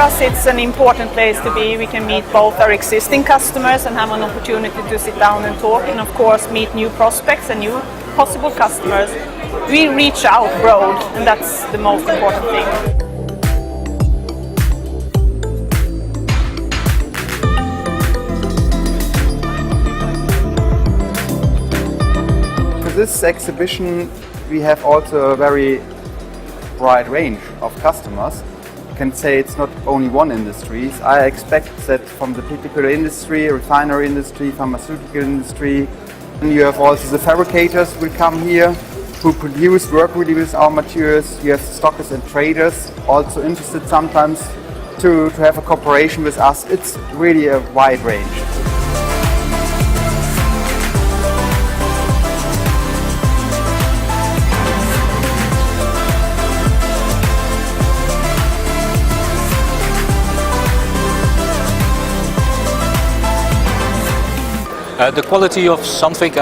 us it's an important place to be. We can meet both our existing customers and have an opportunity to sit down and talk, and of course meet new prospects and new possible customers. We reach out broad, and that's the most important thing. For this exhibition we have also a very wide range of customers. You can say it's not only one industry. I expect that from the particular industry, refinery industry, pharmaceutical industry, and you have also the fabricators will come here who work really with our materials. You have stockers and traders also interested sometimes to have a cooperation with us. It's really a wide range. The quality of Sandvik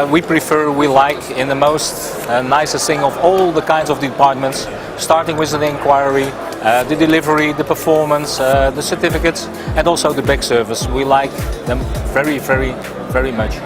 we like in the most nicest thing of all the kinds of departments, starting with the inquiry, the delivery, the performance, the certificates, and also the back service. We like them very, very, very much.